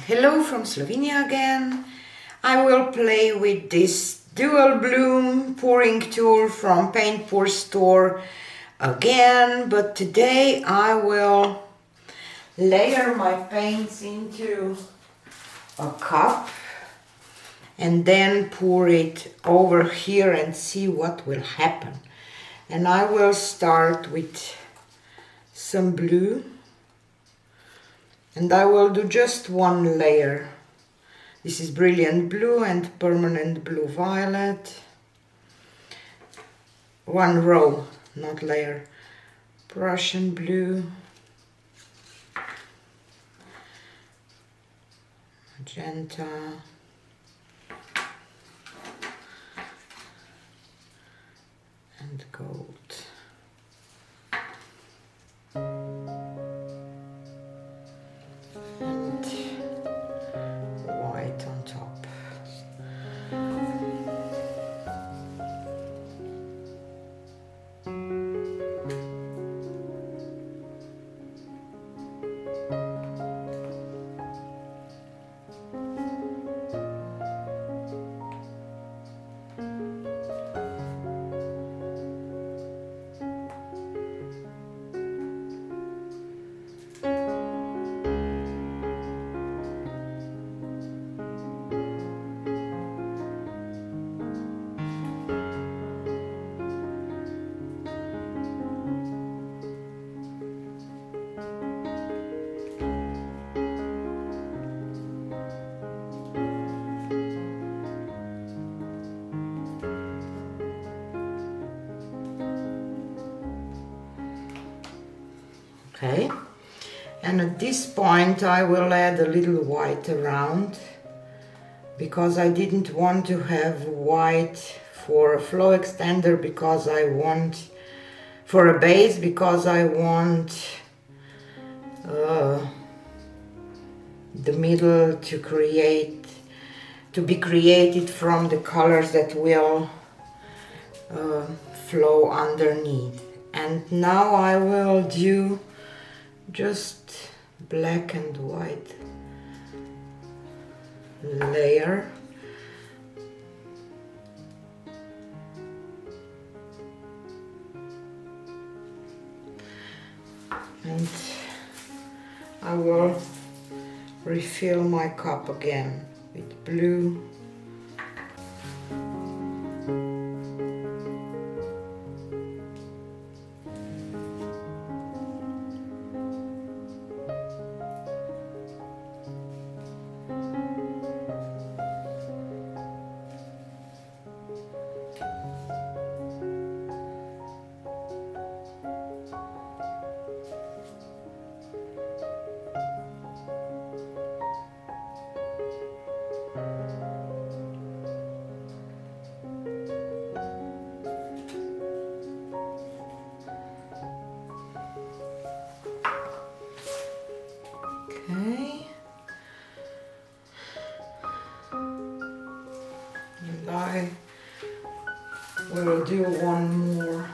Hello from Slovenia again. I will play with this dual bloom pouring tool from Paint Pour Store again, but today I will layer my paints into a cup and then pour it over here and see what will happen. And I will start with some blue. And I will do just one layer. This is brilliant blue and permanent blue violet. One row, not layer. Prussian blue. Magenta. And gold. Okay, and at this point I will add a little white around because I didn't want to have white for a flow extender, because I want for a base, because I want the middle to be created from the colors that will flow underneath. And now I will do just black and white layer. And I will refill my cup again with blue. Okay, and I will do one more.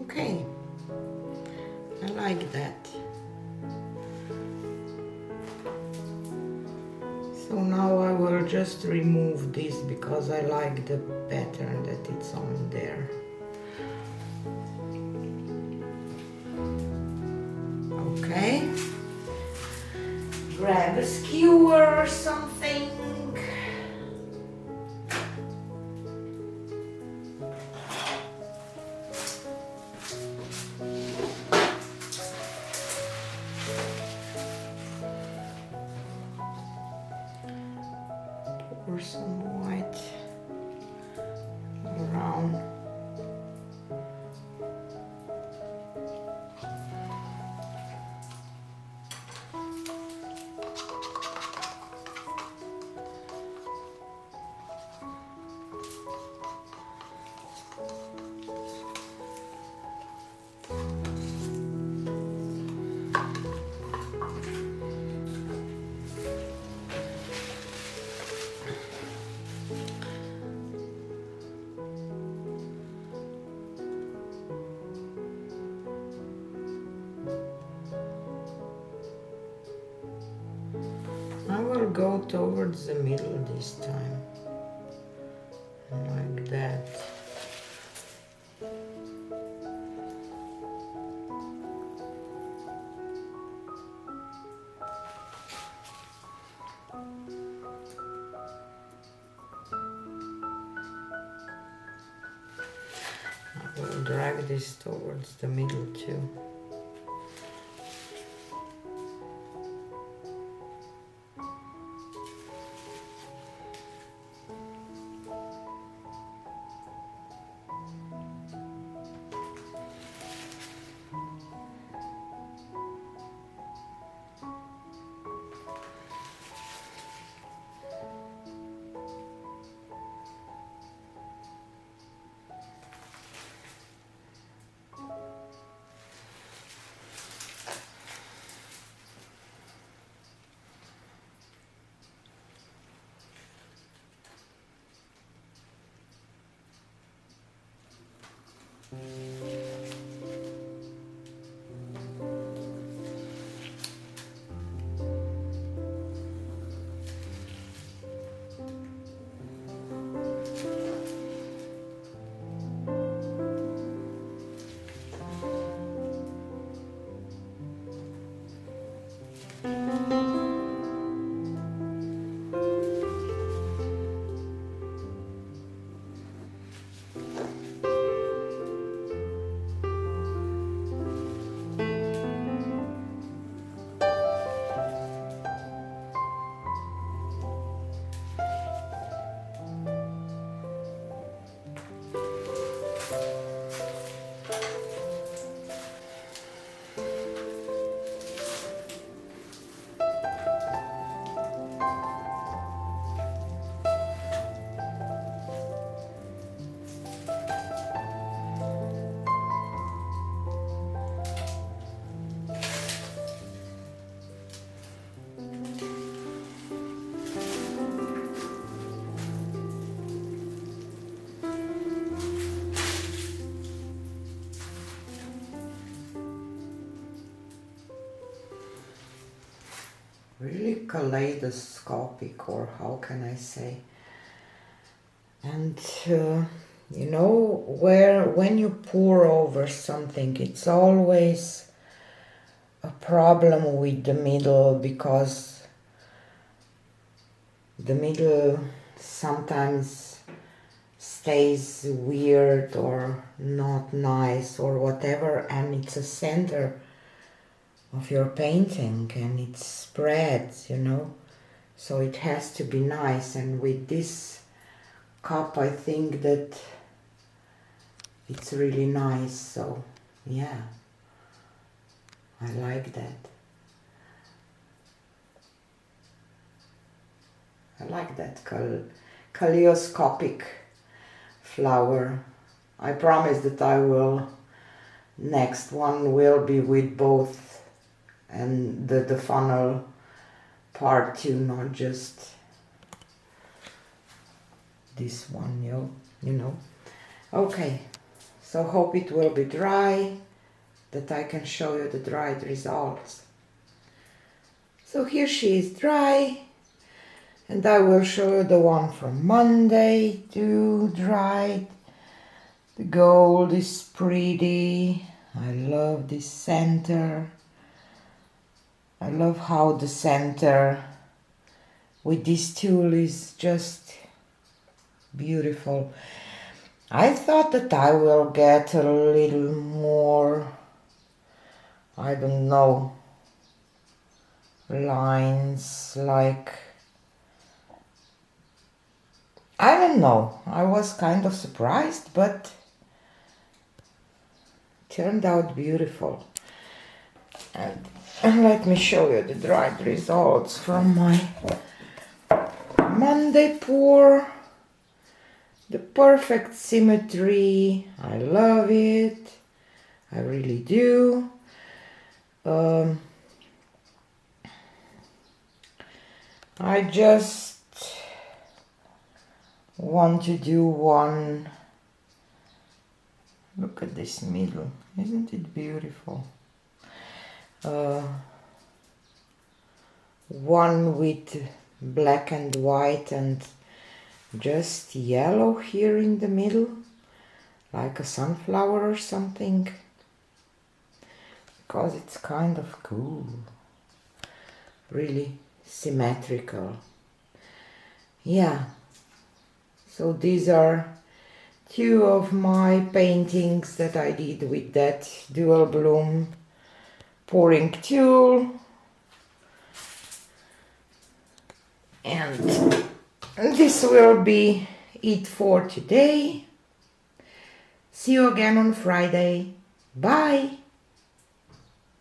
Okay, I like that. So now I will just remove this because I like the pattern that it's on there. Okay, grab a skewer or something. Pour some white around. I will go towards the middle this time, like that. I will drag this towards the middle too. Really kaleidoscopic, or how can I say? And you know, when you pour over something, it's always a problem with the middle, because the middle sometimes stays weird or not nice or whatever, and it's a center of your painting and it spreads, you know, so it has to be nice. And with this cup I think that it's really nice, so yeah, I like that. I like that kaleidoscopic flower. I promise that I will, next one will be with both, and the funnel part too, not just this one, you know. Okay, so hope it will be dry, that I can show you the dried results. So here she is dry, and I will show you the one from Monday too, dried. The gold is pretty. I love this center. I love how the center with this tool is just beautiful. I thought that I will get a little more, I don't know, lines like, I don't know. I was kind of surprised, but turned out beautiful. And let me show you the dried results from my Monday pour. The perfect symmetry. I love it. I really do. I just want to do one. Look at this middle. Isn't it beautiful? One with black and white and just yellow here in the middle, like a sunflower or something, because it's kind of cool, really symmetrical. Yeah, so these are two of my paintings that I did with that dual bloom pouring tool. And this will be it for today. See you again on Friday. Bye!